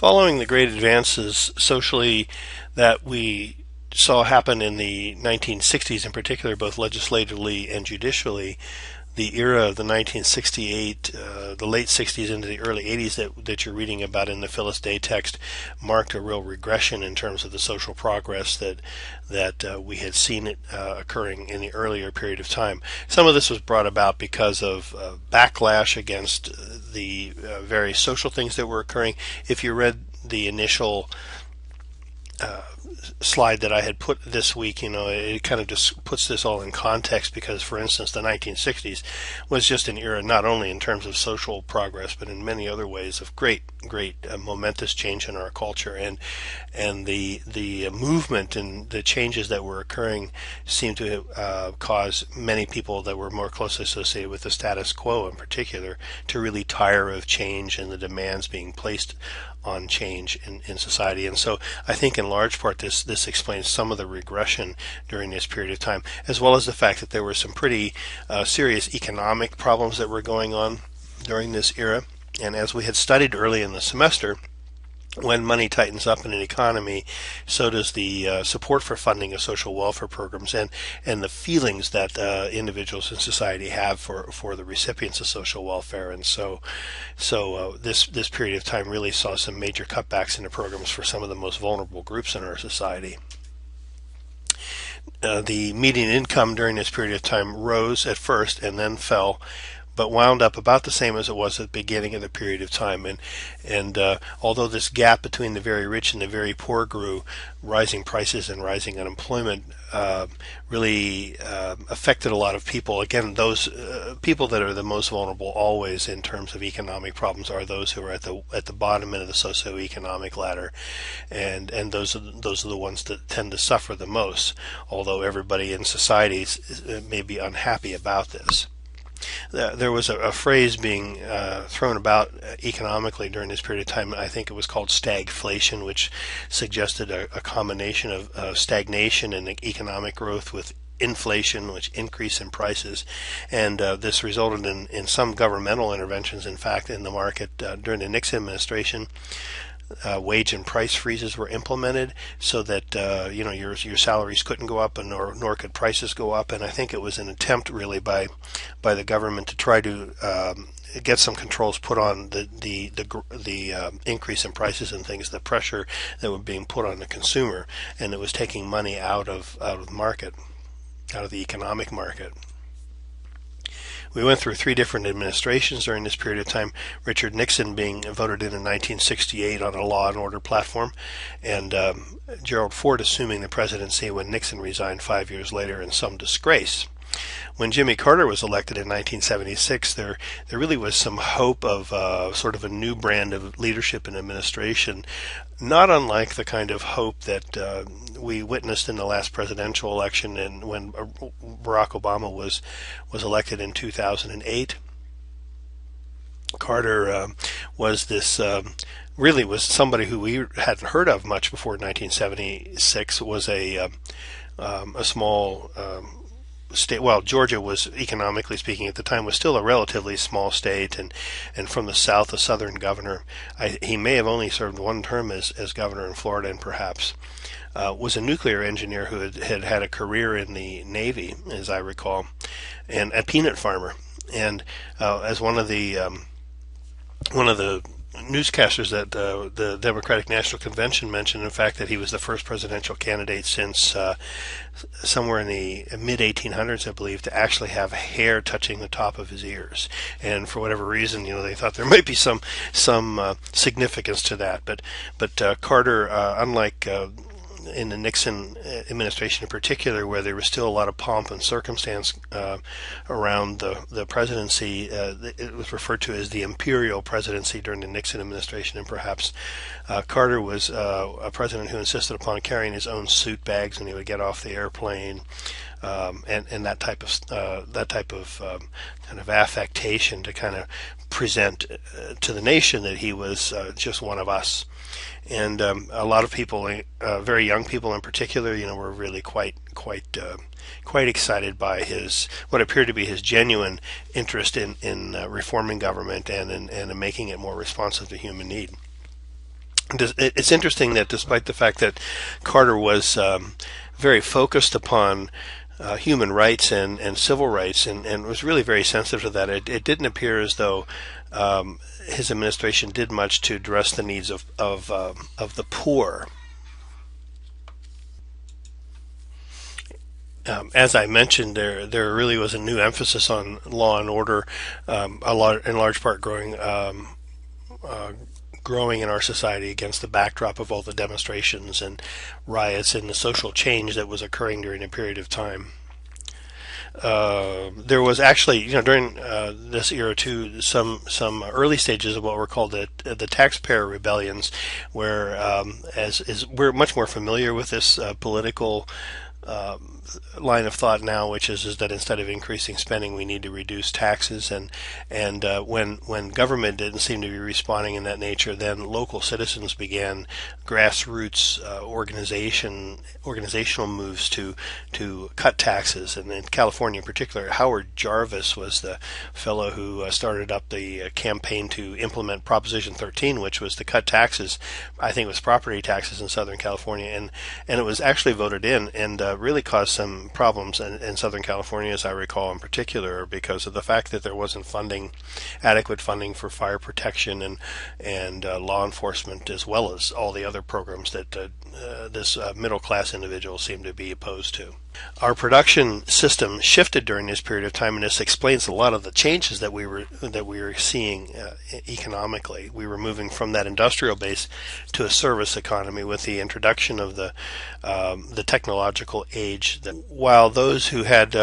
Following the great advances socially that we saw happen in the 1960s in particular, both legislatively and judicially, the era of the 1968, the late 60s into the early 80s that you're reading about in the Phyllis Day text marked a real regression in terms of the social progress that we had seen it occurring in the earlier period of time. Some of this was brought about because of backlash against the various social things that were occurring. If you read the initial slide that I had put this week, it kind of just puts this all in context because, for instance, the 1960s was just an era not only in terms of social progress but in many other ways of great momentous change in our culture, and the movement and the changes that were occurring seemed to cause many people that were more closely associated with the status quo in particular to really tire of change and the demands being placed on change in society. And so I think in large part this explains some of the regression during this period of time, as well as the fact that there were some pretty serious economic problems that were going on during this era. And as we had studied early in the semester, when money tightens up in an economy, so does the support for funding of social welfare programs and the feelings that individuals in society have for the recipients of social welfare. And so this period of time really saw some major cutbacks in the programs for some of the most vulnerable groups in our society. The median income during this period of time rose at first and then fell, but wound up about the same as it was at the beginning of the period of time. And although this gap between the very rich and the very poor grew, rising prices and rising unemployment really affected a lot of people. Again, those people that are the most vulnerable always in terms of economic problems are those who are at the bottom end of the socioeconomic ladder, and those are the ones that tend to suffer the most, although everybody in society may be unhappy about this. There was a phrase being thrown about economically during this period of time. I think it was called stagflation, which suggested a combination of stagnation and economic growth with inflation, which increase in prices. And this resulted in some governmental interventions, in fact, in the market during the Nixon administration. Wage and price freezes were implemented so that your salaries couldn't go up, and nor could prices go up. And I think it was an attempt really by the government to try to get some controls put on the increase in prices and things, the pressure that were being put on the consumer, and it was taking money out of the market, out of the economic market. We went through 3 different administrations during this period of time, Richard Nixon being voted in 1968 on a law and order platform, and Gerald Ford assuming the presidency when Nixon resigned 5 years later in some disgrace. When Jimmy Carter was elected in 1976, there really was some hope of sort of a new brand of leadership and administration, not unlike the kind of hope that we witnessed in the last presidential election and when Barack Obama was elected in 2008. Carter was this really was somebody who we hadn't heard of much before 1976. Was a small state. Well, Georgia was, economically speaking at the time, was still a relatively small state, and from the south, a southern governor. He may have only served one term as governor in Florida, and perhaps was a nuclear engineer who had a career in the Navy, as I recall, and a peanut farmer. And as one of the newscasters that the Democratic National Convention mentioned, in fact, that he was the first presidential candidate since somewhere in the mid-1800s, I believe, to actually have hair touching the top of his ears. And for whatever reason, they thought there might be some significance to that. But Carter, unlike in the Nixon administration in particular, where there was still a lot of pomp and circumstance around the presidency, it was referred to as the imperial presidency during the Nixon administration, and perhaps Carter was a president who insisted upon carrying his own suit bags when he would get off the airplane, and that type of kind of affectation to kind of present to the nation that he was just one of us. And a lot of people, very young people in particular, were really quite excited by what appeared to be his genuine interest in reforming government and in making it more responsive to human need. It's interesting that despite the fact that Carter was very focused upon human rights and civil rights and was really very sensitive to that, it didn't appear as though his administration did much to address the needs of the poor. As I mentioned, there really was a new emphasis on law and order, in large part growing in our society against the backdrop of all the demonstrations and riots and the social change that was occurring during a period of time. There was actually, during this era too, some early stages of what were called the taxpayer rebellions, where we're much more familiar with this political line of thought now, which is that instead of increasing spending, we need to reduce taxes. And when government didn't seem to be responding in that nature, then local citizens began grassroots organizational moves to cut taxes. And in California in particular, Howard Jarvis was the fellow who started up the campaign to implement Proposition 13, which was to cut taxes. I think it was property taxes in Southern California, and it was actually voted in and really caused some problems in Southern California, as I recall, in particular, because of the fact that there wasn't adequate funding for fire protection and law enforcement, as well as all the other programs that this middle class individual seemed to be opposed to. Our production system shifted during this period of time, and this explains a lot of the changes that we were seeing economically. We were moving from that industrial base to a service economy with the introduction of the technological age. That while those who had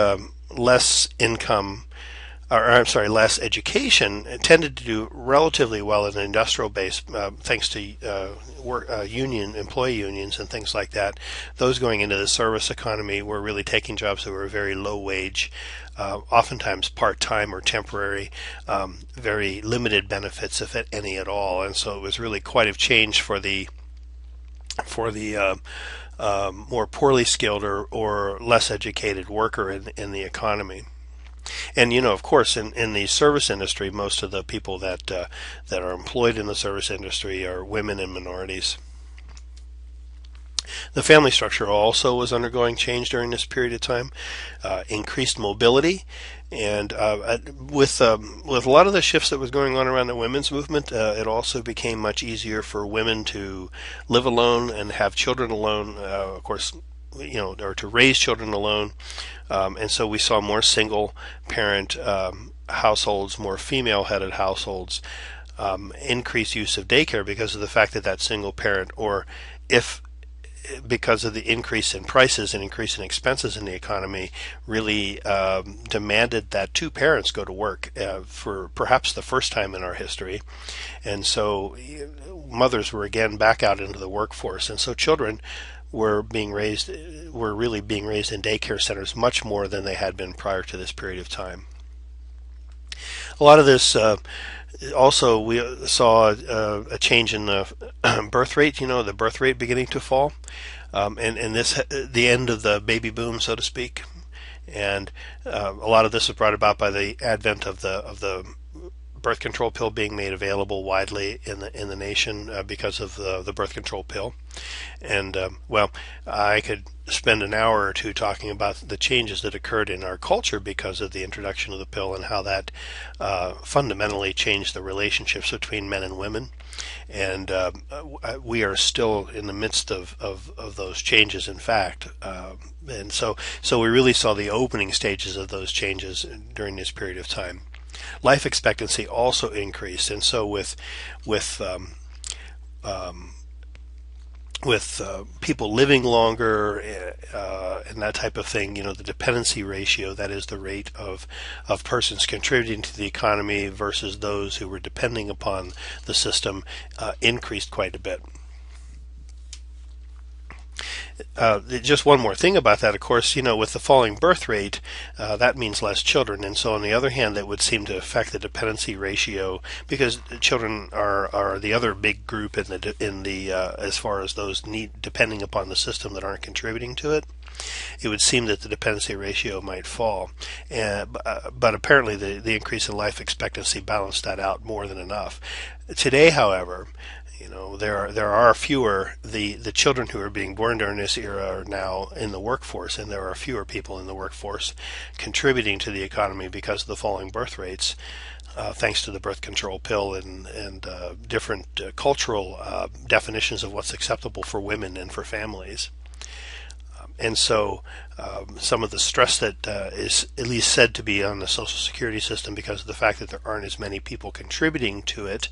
less income, less education, tended to do relatively well in an industrial base, thanks to employee unions and things like that. Those going into the service economy were really taking jobs that were very low wage, oftentimes part-time or temporary, very limited benefits, if any at all. And so it was really quite a change for the more poorly skilled or less educated worker in the economy. And of course, in the service industry, most of the people that are employed in the service industry are women and minorities. The family structure also was undergoing change during this period of time, increased mobility, and with a lot of the shifts that was going on around the women's movement, it also became much easier for women to live alone and have children alone. Of course, or to raise children alone. And so we saw more single parent households, more female headed households, increased use of daycare because of the fact that single parent, or if because of the increase in prices and increase in expenses in the economy, really demanded that two parents go to work for perhaps the first time in our history. And so mothers were again back out into the workforce, and so children were really being raised in daycare centers much more than they had been prior to this period of time. A lot of this also, we saw a change in the birth rate, the birth rate beginning to fall, and this the end of the baby boom, so to speak. And a lot of this was brought about by the advent of the birth control pill being made available widely in the nation because of the birth control pill. And well, I could spend an hour or two talking about the changes that occurred in our culture because of the introduction of the pill and how that fundamentally changed the relationships between men and women. And we are still in the midst of those changes, in fact. And so we really saw the opening stages of those changes during this period of time. Life expectancy also increased, and so with people living longer and that type of thing, the dependency ratio, that is the rate of persons contributing to the economy versus those who were depending upon the system, increased quite a bit. Just one more thing about that, of course, with the falling birth rate, that means less children, and so on the other hand, that would seem to affect the dependency ratio, because children are the other big group in the as far as those depending upon the system that aren't contributing to it. It would seem that the dependency ratio might fall, but apparently the increase in life expectancy balanced that out more than enough. Today, however, There are fewer, the children who are being born during this era are now in the workforce, and there are fewer people in the workforce contributing to the economy because of the falling birth rates, thanks to the birth control pill and different cultural definitions of what's acceptable for women and for families. And so some of the stress that is at least said to be on the Social Security system because of the fact that there aren't as many people contributing to it,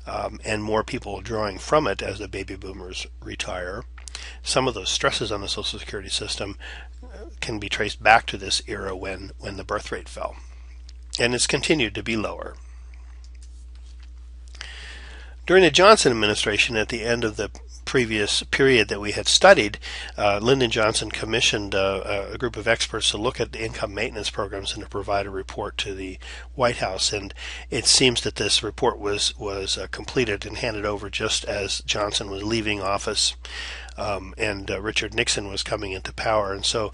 and more people drawing from it as the baby boomers retire, some of those stresses on the Social Security system can be traced back to this era when the birth rate fell. And it's continued to be lower. During the Johnson administration, at the end of the previous period that we had studied, Lyndon Johnson commissioned a group of experts to look at the income maintenance programs and to provide a report to the White House. And it seems that this report was completed and handed over just as Johnson was leaving office, and Richard Nixon was coming into power. And so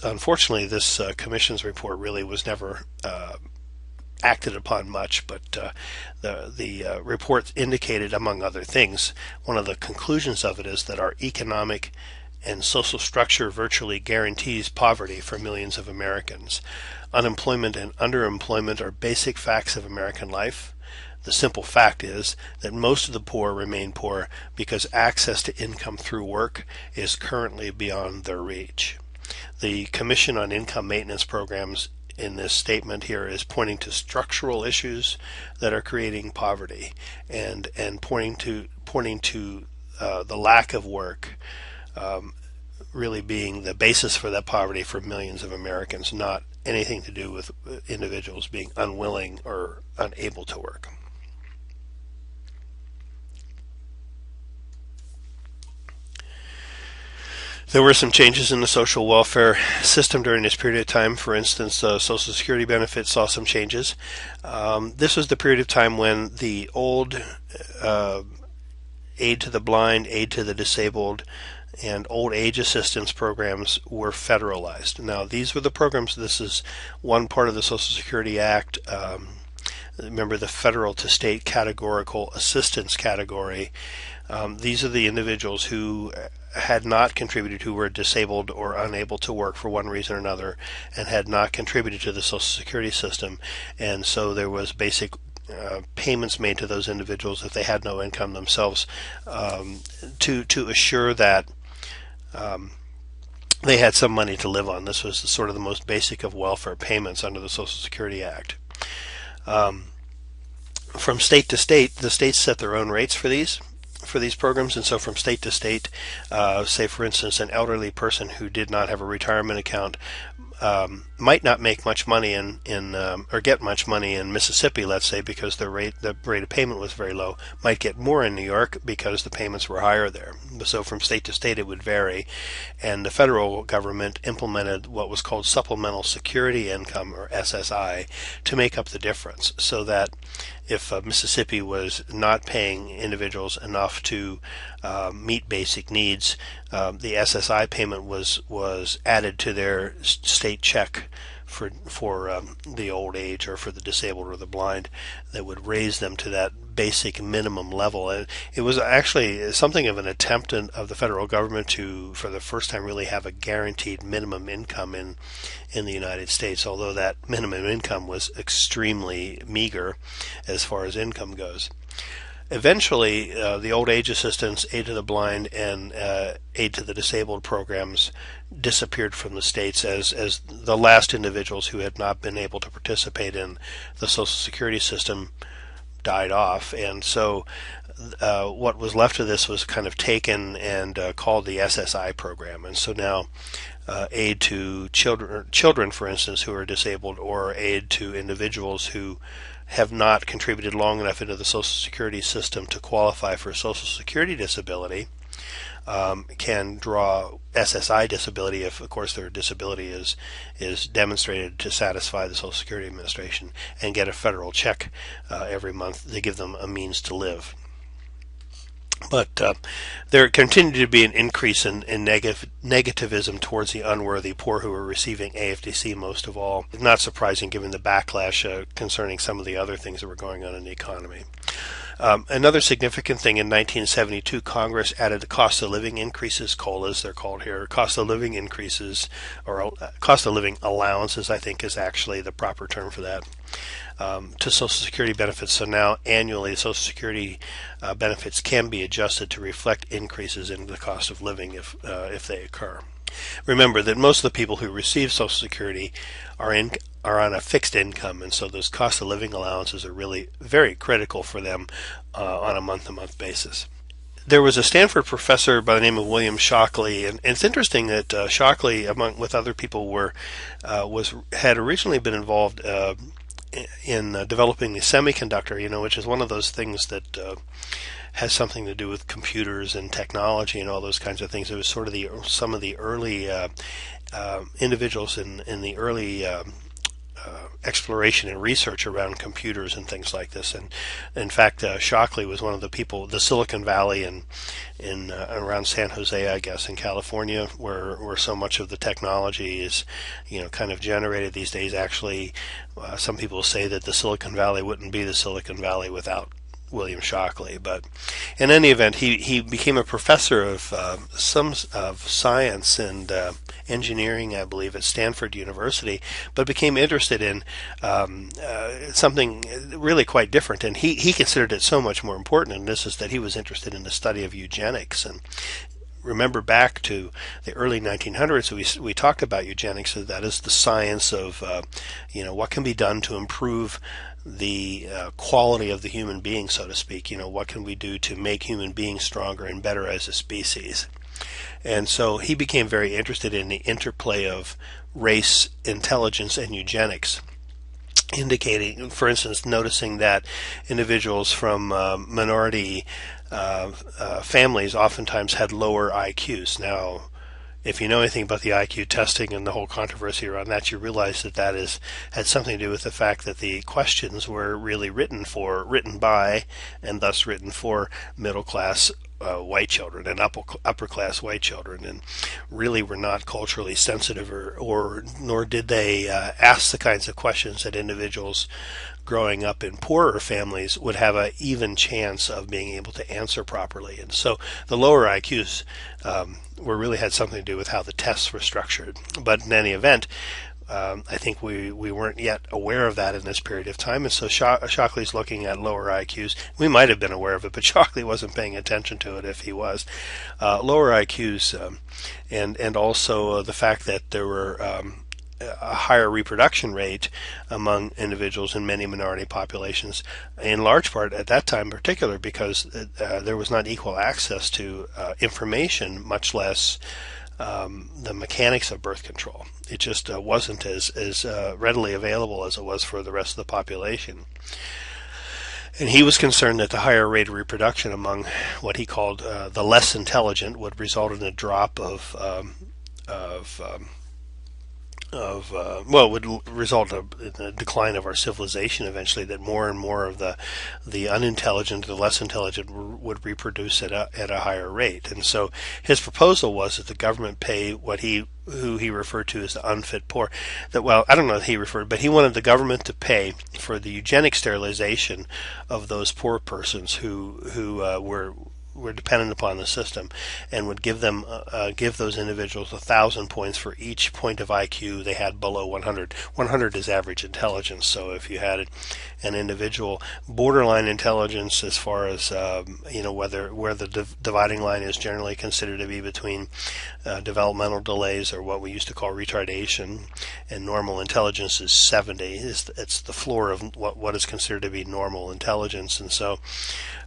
unfortunately, this commission's report really was never acted upon much, but the report indicated, among other things, one of the conclusions of it is that our economic and social structure virtually guarantees poverty for millions of Americans. Unemployment and underemployment are basic facts of American life. The simple fact is that most of the poor remain poor because access to income through work is currently beyond their reach. The Commission on Income Maintenance Programs in this statement here is pointing to structural issues that are creating poverty, and pointing to the lack of work really being the basis for that poverty for millions of Americans, not anything to do with individuals being unwilling or unable to work. There were some changes in the social welfare system during this period of time. For instance, Social Security benefits saw some changes. This was the period of time when the old aid to the blind, aid to the disabled, and old age assistance programs were federalized. Now, these were the programs. This is one part of the Social Security Act. Remember the federal to state categorical assistance category. These are the individuals who had not contributed, who were disabled or unable to work for one reason or another, and had not contributed to the Social Security system. And so there was basic payments made to those individuals if they had no income themselves, to assure that they had some money to live on. This was sort of the most basic of welfare payments under the Social Security Act. From state to state, the states set their own rates for these programs, and so from state to state, say for instance an elderly person who did not have a retirement account might not make much money or get much money in Mississippi, let's say, because the rate of payment was very low, might get more in New York because the payments were higher there. So from state to state it would vary, and the federal government implemented what was called supplemental security income, or SSI, to make up the difference, so that if Mississippi was not paying individuals enough to meet basic needs, the SSI payment was added to their state check for the old age or for the disabled or the blind, that would raise them to that basic minimum level. And it was actually something of an attempt of the federal government to, for the first time, really have a guaranteed minimum income in the United States, although that minimum income was extremely meager as far as income goes. Eventually, the old age assistance, aid to the blind, and aid to the disabled programs disappeared from the states as the last individuals who had not been able to participate in the Social Security system died off. And so what was left of this was kind of taken and called the SSI program. And so now aid to children, for instance, who are disabled, or aid to individuals who have not contributed long enough into the Social Security system to qualify for Social Security disability, can draw SSI disability if, of course, their disability is demonstrated to satisfy the Social Security Administration, and get a federal check every month to give them a means to live. But there continued to be an increase in negativism towards the unworthy poor who were receiving AFDC most of all. Not surprising given the backlash concerning some of the other things that were going on in the economy. Another significant thing in 1972, Congress added the cost of living increases, COLAs they're called here, cost of living increases, or cost of living allowances, I think is actually the proper term for that, to Social Security benefits. So now annually Social Security benefits can be adjusted to reflect increases in the cost of living if they occur. Remember that most of the people who receive Social Security are on a fixed income, and so those cost of living allowances are really very critical for them on a month-to-month basis. There was a Stanford professor by the name of William Shockley, and it's interesting that Shockley, with other people, had originally been involved in developing the semiconductor, which is one of those things that has something to do with computers and technology and all those kinds of things. It was sort of some of the early individuals in the early exploration and research around computers and things like this. And in fact, Shockley was one of the people, the Silicon Valley in around San Jose, I guess, in California, where so much of the technology is, kind of generated these days. Actually, some people say that the Silicon Valley wouldn't be the Silicon Valley without William Shockley. But in any event, he became a professor of science and engineering, I believe, at Stanford University, but became interested in something really quite different, and he considered it so much more important, and this is that he was interested in the study of eugenics. And remember back to the early 1900s, we talked about eugenics. So that is the science of what can be done to improve the quality of the human being, so to speak. What can we do to make human beings stronger and better as a species? And so he became very interested in the interplay of race, intelligence, and eugenics, indicating, for instance, noticing that individuals from minority families oftentimes had lower IQs. Now, if you know anything about the IQ testing and the whole controversy around that, you realize that had something to do with the fact that the questions were really written by, and thus written for middle class white children and upper class white children, and really were not culturally sensitive, or nor did they ask the kinds of questions that individuals growing up in poorer families would have an even chance of being able to answer properly. And so the lower IQs really had something to do with how the tests were structured. But in any event, I think we weren't yet aware of that in this period of time, and so Shockley's looking at lower IQs. We might have been aware of it, but Shockley wasn't paying attention to it if he was. Lower IQs, and also the fact that there were a higher reproduction rate among individuals in many minority populations, in large part at that time in particular because there was not equal access to information, much less the mechanics of birth control. It just wasn't as readily available as it was for the rest of the population. And he was concerned that the higher rate of reproduction among what he called the less intelligent would result in a drop would result in a decline of our civilization eventually, that more and more of the unintelligent, the less intelligent would reproduce at a higher rate. And so his proposal was that the government pay who he referred to as the unfit poor. I don't know if he referred, but he wanted the government to pay for the eugenic sterilization of those poor persons who were dependent upon the system, and would give those individuals 1,000 points for each point of IQ they had below 100. 100 is average intelligence, so if you had an individual borderline intelligence, as far as where the dividing line is generally considered to be between developmental delays, or what we used to call retardation, and normal intelligence is 70. It's the floor of what is considered to be normal intelligence. And so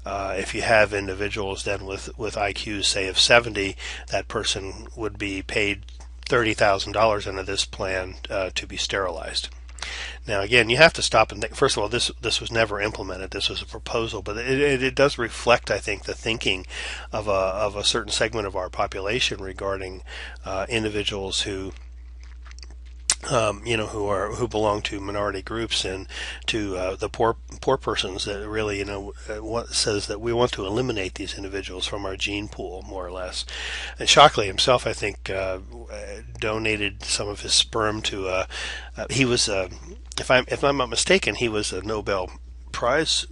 if you have individuals then with IQs, say, of 70, that person would be paid $30,000 under this plan to be sterilized. Now, again, you have to stop and think. First of all, this was never implemented. This was a proposal, but it does reflect, I think, the thinking of a certain segment of our population regarding individuals who who belong to minority groups, and to the poor persons, that really, what says that we want to eliminate these individuals from our gene pool, more or less. And Shockley himself, I think, donated some of his sperm to. He was, if I'm not mistaken, he was a Nobel Prize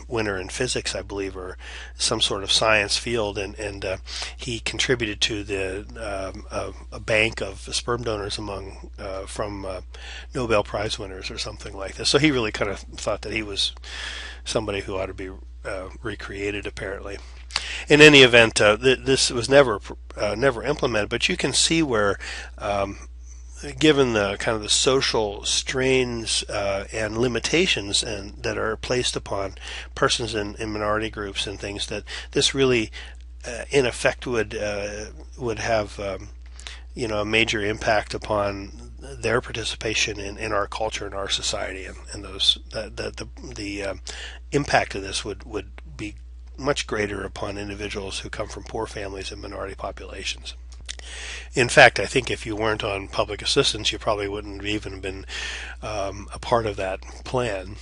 winner in physics, I believe, or some sort of science field, and he contributed to a bank of sperm donors among from Nobel Prize winners or something like this. So he really kind of thought that he was somebody who ought to be recreated, apparently. In any event, this was never implemented, but you can see where, given the kind of the social strains and limitations that are placed upon persons in minority groups and things, that this really, in effect, would have a major impact upon their participation in our culture and our society, and the impact of this would be much greater upon individuals who come from poor families and minority populations. In fact, I think if you weren't on public assistance, you probably wouldn't have even been a part of that plan.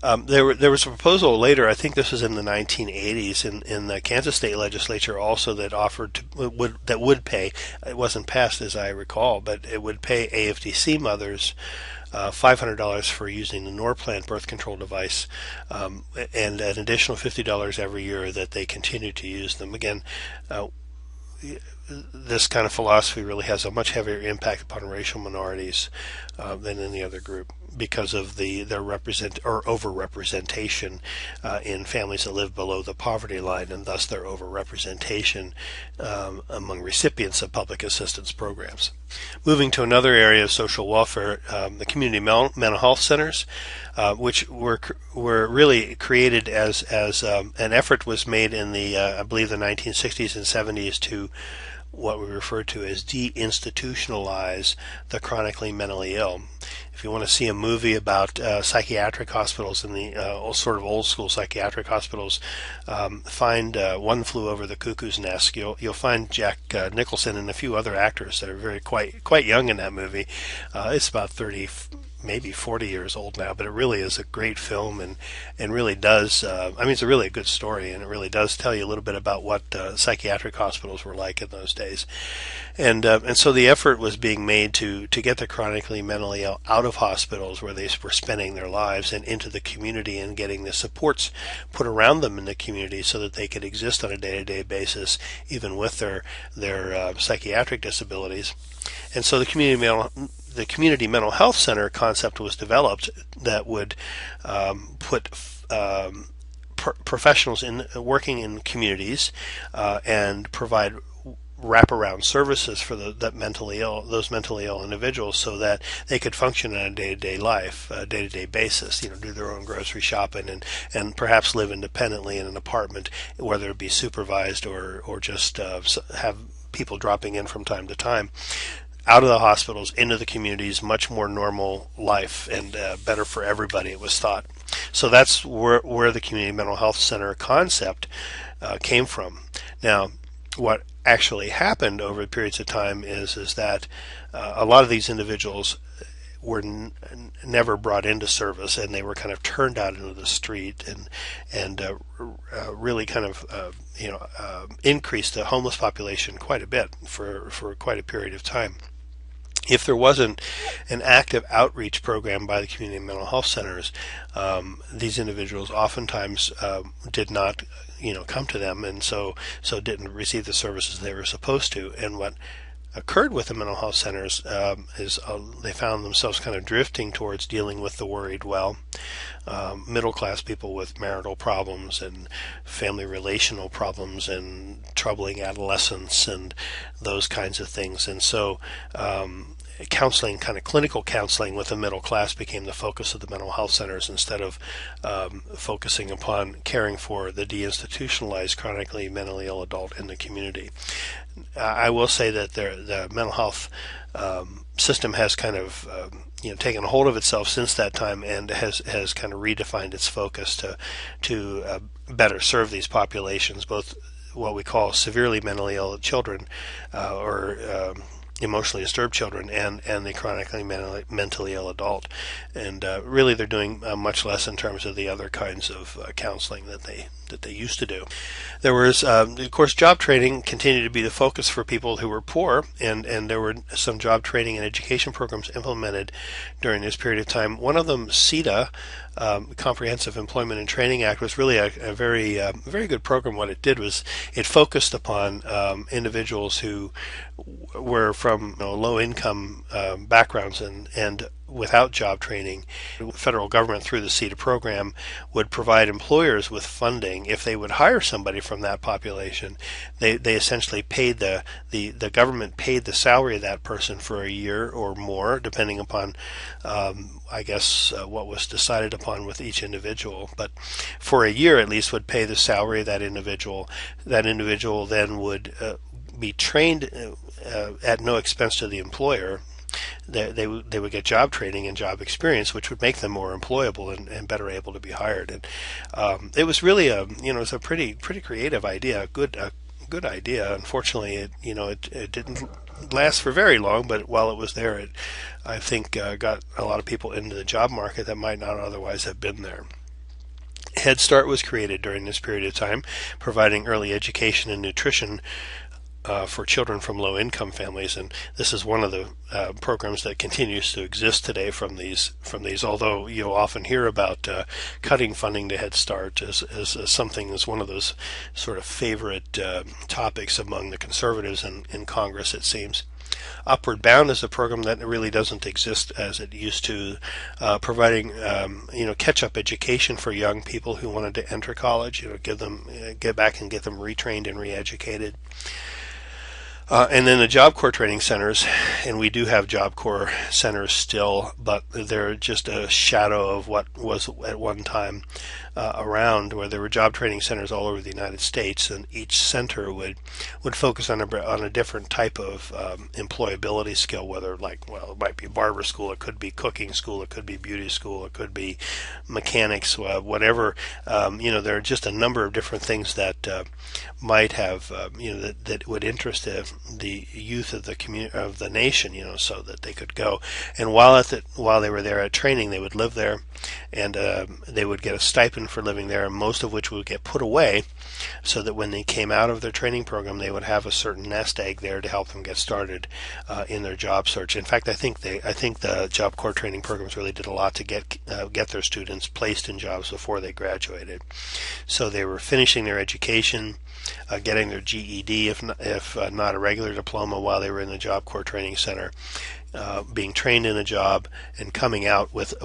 There was a proposal later, I think this was in the 1980s, in the Kansas State Legislature also, that would pay, it wasn't passed as I recall, but it would pay AFDC mothers $500 for using the Norplant birth control device, and an additional $50 every year that they continue to use them. Again, this kind of philosophy really has a much heavier impact upon racial minorities than any other group, because of their overrepresentation in families that live below the poverty line, and thus their overrepresentation among recipients of public assistance programs. Moving to another area of social welfare, the community mental health centers, which were really created as an effort was made in the I believe the 1960s and 70s to what we refer to as deinstitutionalize the chronically mentally ill. If you want to see a movie about psychiatric hospitals and the sort of old school psychiatric hospitals, find One Flew Over the Cuckoo's Nest. You'll find Jack Nicholson and a few other actors that are quite young in that movie. It's about 30, maybe 40 years old now, but it really is a great film, and really does, it's a really good story, and it really does tell you a little bit about what psychiatric hospitals were like in those days. And so the effort was being made to get the chronically mentally ill out of hospitals where they were spending their lives and into the community, and getting the supports put around them in the community so that they could exist on a day-to-day basis even with their psychiatric disabilities. And so the community mental health center concept was developed that would put professionals working in communities and provide wraparound services for those mentally ill individuals, so that they could function on a day-to-day basis. Do their own grocery shopping and perhaps live independently in an apartment, whether it be supervised or just have people dropping in from time to time. Out of the hospitals, into the communities, much more normal life, and better for everybody, it was thought. So that's where the community mental health center concept came from. Now, what actually happened over periods of time is that a lot of these individuals were never brought into service, and they were kind of turned out into the street, and really kind of increased the homeless population quite a bit for quite a period of time. If there wasn't an active outreach program by the community mental health centers, these individuals oftentimes did not, come to them, and so didn't receive the services they were supposed to. And what occurred with the mental health centers is they found themselves kind of drifting towards dealing with the worried well, middle class people with marital problems and family relational problems and troubling adolescence and those kinds of things. And so counseling, kind of clinical counseling with the middle class, became the focus of the mental health centers, instead of focusing upon caring for the deinstitutionalized chronically mentally ill adult in the community. I will say that the mental health system has kind of taken hold of itself since that time, and has kind of redefined its focus to better serve these populations, both what we call severely mentally ill children or emotionally disturbed children, and the chronically mentally ill adult. And really they're doing much less in terms of the other kinds of counseling that they used to do. There was, of course, job training continued to be the focus for people who were poor, and there were some job training and education programs implemented during this period of time. One of them, CETA, Comprehensive Employment and Training Act was really a very good program. What it did was it focused upon individuals who were from low income backgrounds and without job training. The federal government, through the CETA program, would provide employers with funding if they would hire somebody from that population. They essentially paid the government paid the salary of that person for a year or more, depending upon what was decided upon with each individual. But for a year at least would pay the salary of that individual. That individual then would be trained at no expense to the employer. They would get job training and job experience, which would make them more employable and better able to be hired. And it was really it was a pretty creative idea, a good idea. Unfortunately, it didn't last for very long, but while it was there, it I think got a lot of people into the job market that might not otherwise have been there. Head Start was created during this period of time, providing early education and nutrition for children from low-income families, and this is one of the programs that continues to exist today from these. Although you'll often hear about cutting funding to Head Start as something as one of those sort of favorite topics among the conservatives in Congress, it seems. Upward Bound is a program that really doesn't exist as it used to, providing catch-up education for young people who wanted to enter college. Get back and get them retrained and re-educated. And then the Job Corps training centers, and we do have Job Corps centers still, but they're just a shadow of what was at one time around, where there were job training centers all over the United States, and each center would focus on a different type of employability skill, whether it might be barber school, it could be cooking school, it could be beauty school, it could be mechanics, whatever. There are just a number of different things that might have that would interest the youth of the nation, so that they could go. And while they were there at training, they would live there, and they would get a stipend for living there, most of which would get put away, so that when they came out of their training program, they would have a certain nest egg there to help them get started in their job search. In fact, I think the Job Corps training programs really did a lot to get their students placed in jobs before they graduated. So they were finishing their education, getting their GED, if not a regular diploma, while they were in the Job Corps Training Center, being trained in a job, and coming out with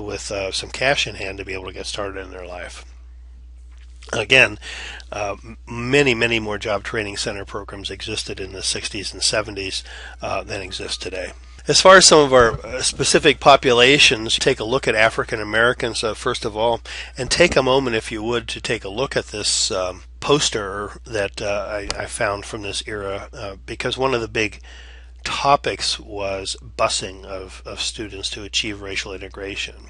some cash in hand to be able to get started in their life. Again, many more job training center programs existed in the 60s and 70s than exist today. As far as some of our specific populations, take a look at African Americans first of all, and take a moment, if you would, to take a look at this poster that I found from this era, because one of the big topics was busing of students to achieve racial integration.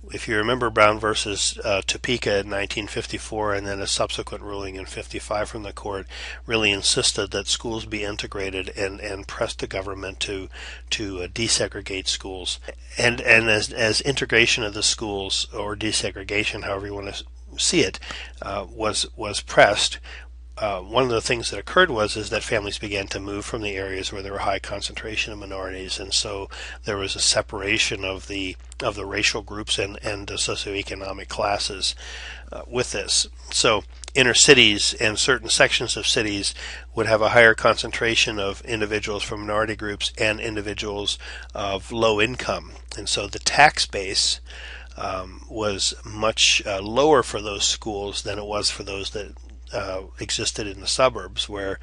If you remember Brown versus Topeka in 1954, and then a subsequent ruling in 55 from the court, really insisted that schools be integrated and pressed the government to desegregate schools. And as integration of the schools, or desegregation, however you want to see it, was pressed, one of the things that occurred is that families began to move from the areas where there were high concentration of minorities, and so there was a separation of the racial groups and the socioeconomic classes with this. So inner cities and certain sections of cities would have a higher concentration of individuals from minority groups and individuals of low income, and so the tax base was much lower for those schools than it was for those that existed in the suburbs, where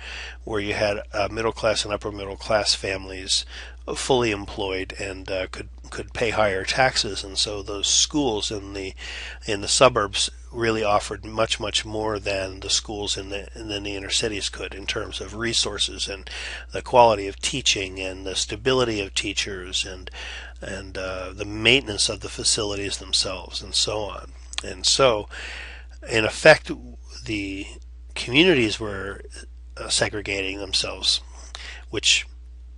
you had middle class and upper middle class families fully employed and could pay higher taxes, and so those schools in the suburbs really offered much more than the schools in the inner cities could, in terms of resources and the quality of teaching and the stability of teachers and the maintenance of the facilities themselves and so on. And so, in effect, the communities were segregating themselves, which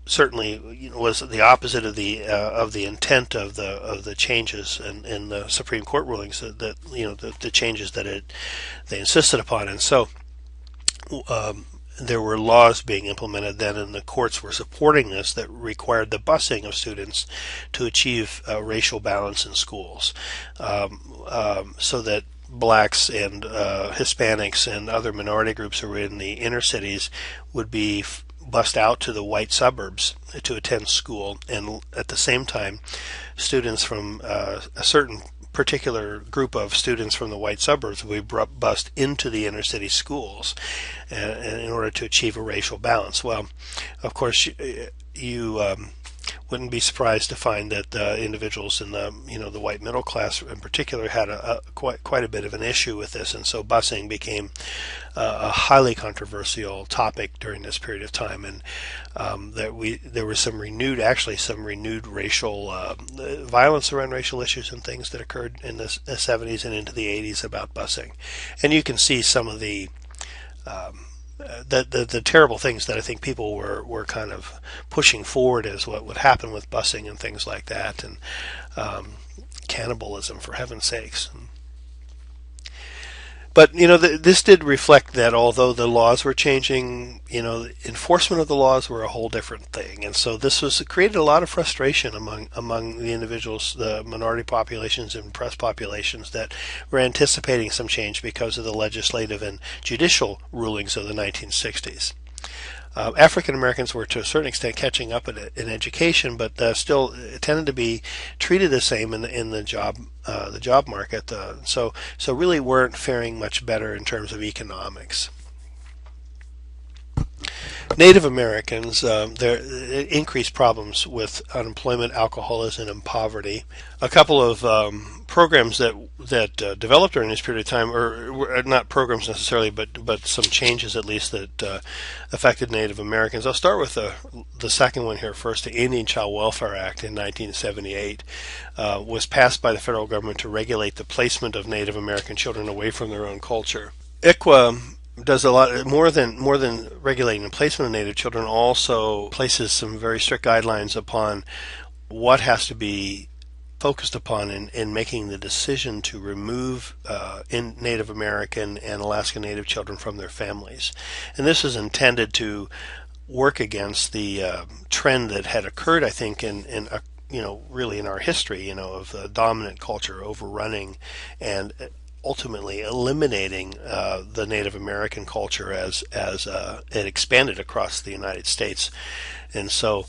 certainly was the opposite of the intent of the changes in the Supreme Court rulings, that the changes that they insisted upon. And so there were laws being implemented then, and the courts were supporting this, that required the busing of students to achieve racial balance in schools, so that blacks and Hispanics and other minority groups who were in the inner cities would be bused out to the white suburbs to attend school, and at the same time, students from a certain particular group of students from the white suburbs would be bused into the inner city schools in order to achieve a racial balance. Well, of course, you wouldn't be surprised to find that individuals in the white middle class in particular had quite a bit of an issue with this, and so busing became a highly controversial topic during this period of time, and there was some renewed racial violence around racial issues and things that occurred in the 70s and into the 80s about busing, and you can see some of the terrible things that I think people were kind of pushing forward as what would happen with busing and things like that, and cannibalism, for heaven's sakes. But this did reflect that although the laws were changing, enforcement of the laws were a whole different thing, and so this created a lot of frustration among the individuals, the minority populations and oppressed populations that were anticipating some change because of the legislative and judicial rulings of the 1960s. African Americans were to a certain extent catching up in education, but still tended to be treated the same in the job market. So really weren't faring much better in terms of economics. Native Americans, there increased problems with unemployment, alcoholism, and poverty. A couple of programs that developed during this period of time, or not programs necessarily, but some changes at least that affected Native Americans. I'll start with the second one here first. The Indian Child Welfare Act in 1978 was passed by the federal government to regulate the placement of Native American children away from their own culture. ICWA does a lot more than regulating the placement of Native children. Also places some very strict guidelines upon what has to be focused upon in making the decision to remove in Native American and Alaska Native children from their families. And this is intended to work against the trend that had occurred, I think, in really in our history, of the dominant culture overrunning and ultimately eliminating the Native American culture as it expanded across the United States. And so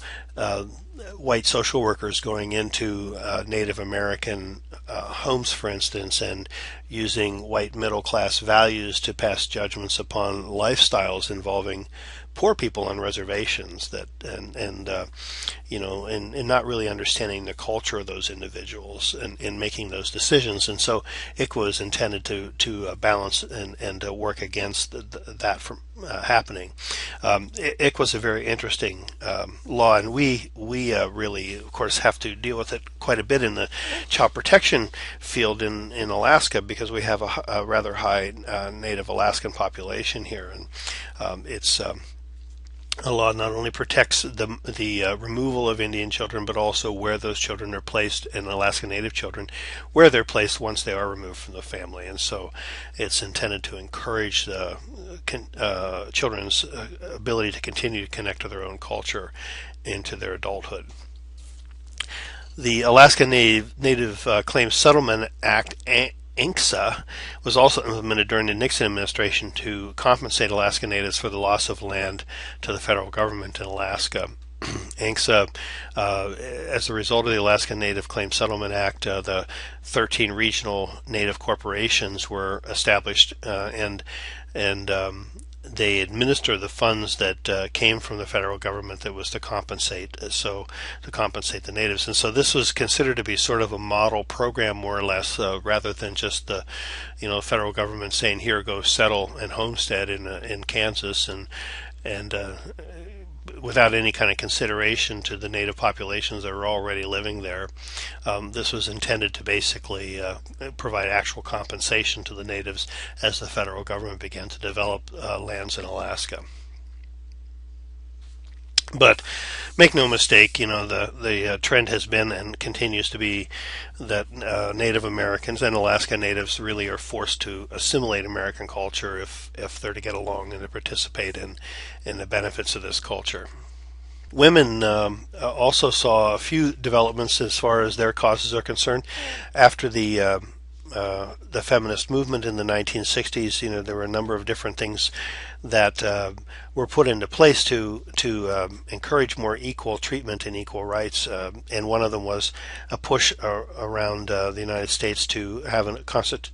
white social workers going into Native American homes, for instance, and using white middle class values to pass judgments upon lifestyles involving poor people on reservations, and not really understanding the culture of those individuals and making those decisions. And so ICWA is intended to balance and to work against that from happening. ICWA is a very interesting law, and we really, of course, have to deal with it quite a bit in the child protection field in Alaska, because we have a rather high Native Alaskan population here, and it's a law not only protects the removal of Indian children, but also where those children are placed, and Alaska Native children, where they're placed once they are removed from the family. And so it's intended to encourage the children's ability to continue to connect to their own culture into their adulthood. The Alaska Native Claims Settlement Act, ANCSA, was also implemented during the Nixon administration to compensate Alaska Natives for the loss of land to the federal government in Alaska. ANCSA, as a result of the Alaska Native Claims Settlement Act, the 13 regional Native corporations were established, and they administer the funds that came from the federal government that was to compensate the natives. And so this was considered to be sort of a model program, more or less, rather than just the federal government saying, here, go settle and homestead in Kansas, and without any kind of consideration to the native populations that are already living there. This was intended to basically provide actual compensation to the natives as the federal government began to develop lands in Alaska. But make no mistake, the trend has been and continues to be that Native Americans and Alaska Natives really are forced to assimilate American culture if they're to get along and to participate in the benefits of this culture. Women also saw a few developments as far as their causes are concerned. After the feminist movement in the 1960s, there were a number of different things that were put into place to encourage more equal treatment and equal rights. And one of them was a push around the United States to have an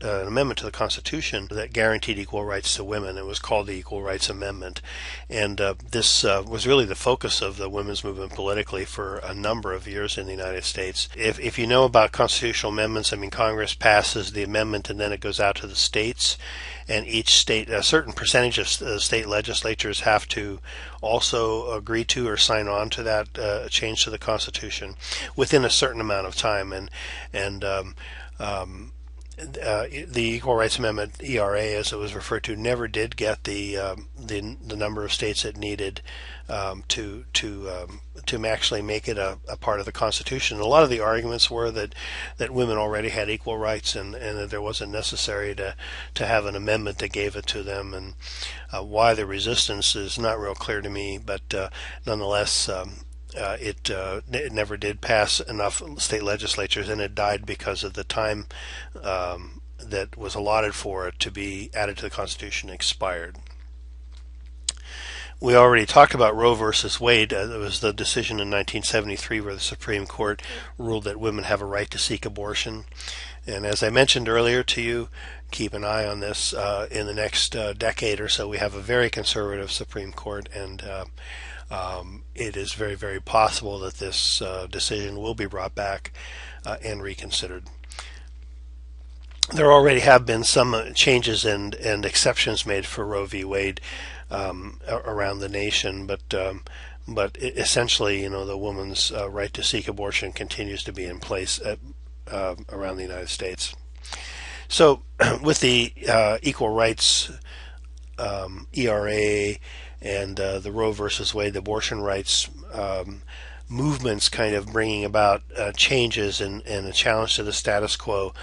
amendment to the Constitution that guaranteed equal rights to women. It was called the Equal Rights Amendment, and this was really the focus of the women's movement politically for a number of years in the United States. If you know about constitutional amendments, I mean, Congress passes the amendment and then it goes out to the states, and each state, a certain percentage of state legislatures have to also agree to or sign on to that change to the Constitution within a certain amount of time. The Equal Rights Amendment (ERA), as it was referred to, never did get the number of states it needed to actually make it a part of the Constitution. A lot of the arguments were that women already had equal rights and that there wasn't necessary to have an amendment that gave it to them. And why the resistance is not real clear to me, but nonetheless. It never did pass enough state legislatures, and it died because of the time that was allotted for it to be added to the Constitution expired. We already talked about Roe versus Wade. It was the decision in 1973 where the Supreme Court ruled that women have a right to seek abortion. And as I mentioned earlier to you, keep an eye on this. In the next decade or so, we have a very conservative Supreme Court, and it is very, very possible that this decision will be brought back and reconsidered. There already have been some changes and exceptions made for Roe v. Wade around the nation, but essentially, the woman's right to seek abortion continues to be in place around the United States. So, with the equal rights ERA and the Roe versus Wade, the abortion rights movements kind of bringing about changes and a challenge to the status quo,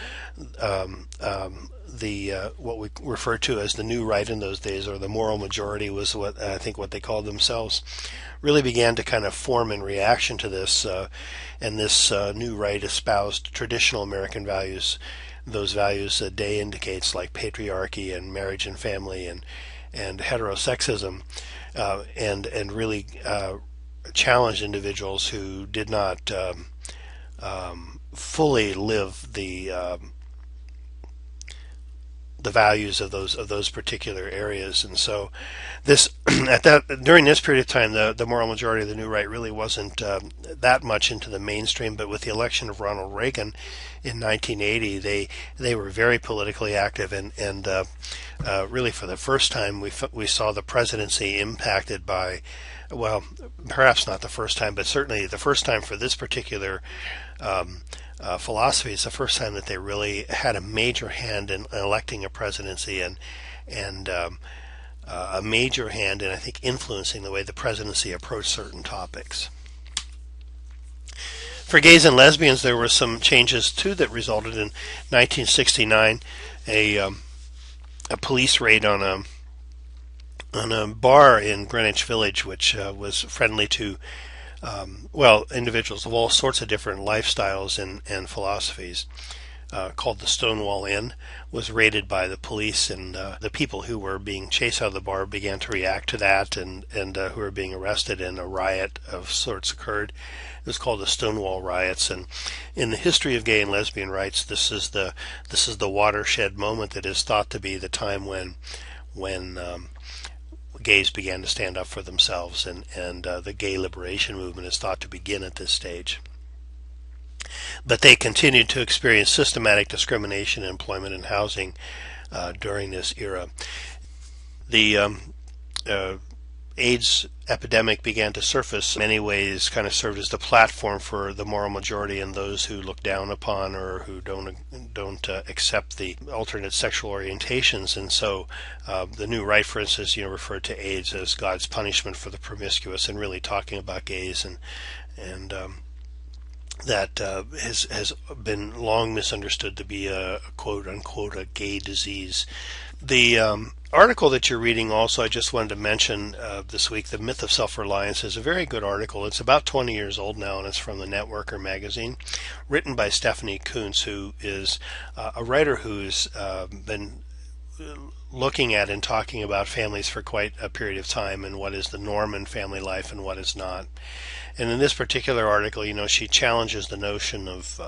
what we referred to as the new right in those days, or the moral majority was what I think what they called themselves, really began to kind of form in reaction to this, and this new right espoused traditional American values, those values that Day indicates, like patriarchy and marriage and family and heterosexism, and really challenged individuals who did not fully live the values of those particular areas. And so this during this period of time, the moral majority of the new right really wasn't that much into the mainstream. But with the election of Ronald Reagan in 1980, they were very politically active, and really for the first time we saw the presidency impacted by, well, perhaps not the first time, but certainly the first time for this particular philosophy. It's the first time that they really had a major hand in electing a presidency and a major hand in, I think, influencing the way the presidency approached certain topics. For gays and lesbians, there were some changes too that resulted in 1969 a police raid on a bar in Greenwich Village, which was friendly to individuals of all sorts of different lifestyles and philosophies, called the Stonewall Inn, was raided by the police, and the people who were being chased out of the bar began to react to that, and who were being arrested, and a riot of sorts occurred. It was called the Stonewall Riots, and in the history of gay and lesbian rights, this is the watershed moment that is thought to be the time when gays began to stand up for themselves, and the gay liberation movement is thought to begin at this stage. But they continued to experience systematic discrimination in employment and housing during this era. The AIDS epidemic began to surface, in many ways kind of served as the platform for the moral majority and those who look down upon or who don't accept the alternate sexual orientations. And so the New Right, for instance, referred to AIDS as God's punishment for the promiscuous, and really talking about gays, and that has been long misunderstood to be a quote unquote a gay disease. The article that you're reading also, I just wanted to mention this week, The Myth of Self-Reliance, is a very good article. It's about 20 years old now, and it's from the Networker magazine, written by Stephanie Coontz, who is a writer who's been looking at and talking about families for quite a period of time, and what is the norm in family life and what is not. And in this particular article, she challenges the notion of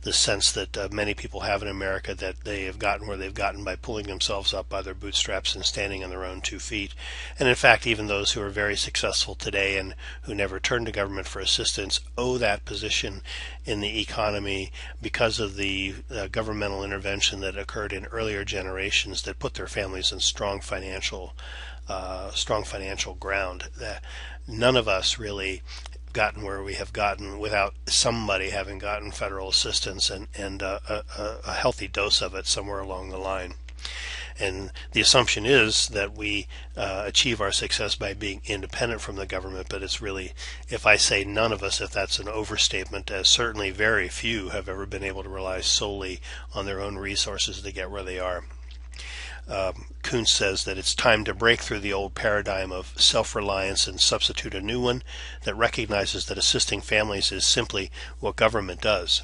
the sense that many people have in America, that they have gotten where they've gotten by pulling themselves up by their bootstraps and standing on their own 2 feet. And in fact, even those who are very successful today and who never turn to government for assistance owe that position in the economy because of the governmental intervention that occurred in earlier generations that put their families in strong financial ground. None of us really gotten where we have gotten without somebody having gotten federal assistance and a healthy dose of it somewhere along the line. And the assumption is that we achieve our success by being independent from the government, but it's really, if I say none of us, if that's an overstatement, as certainly very few have ever been able to rely solely on their own resources to get where they are. Coontz says that it's time to break through the old paradigm of self-reliance and substitute a new one that recognizes that assisting families is simply what government does.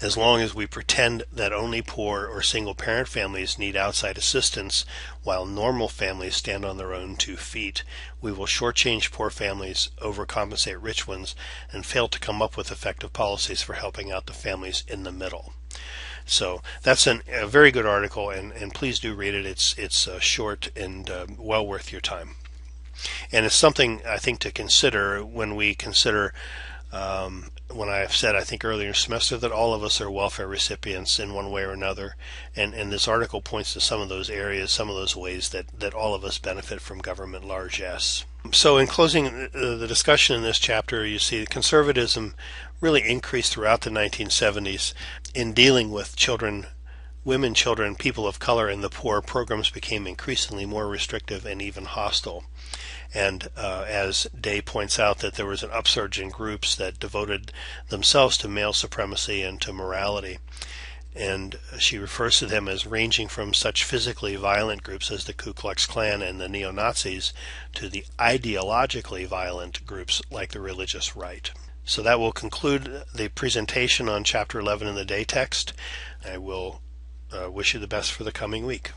As long as we pretend that only poor or single-parent families need outside assistance while normal families stand on their own 2 feet, we will shortchange poor families, overcompensate rich ones, and fail to come up with effective policies for helping out the families in the middle. So that's a very good article, and please do read it. It's short and well worth your time. And it's something, I think, to consider when we consider, when I have said, I think earlier in the semester, that all of us are welfare recipients in one way or another. And this article points to some of those areas, some of those ways that all of us benefit from government largesse. So in closing the discussion in this chapter, you see conservatism really increased throughout the 1970s in dealing with children, women, children, people of color, and the poor. Programs became increasingly more restrictive and even hostile. And as Day points out, that there was an upsurge in groups that devoted themselves to male supremacy and to morality. And she refers to them as ranging from such physically violent groups as the Ku Klux Klan and the neo-Nazis to the ideologically violent groups like the religious right. So that will conclude the presentation on Chapter 11 in the Day text. I will wish you the best for the coming week.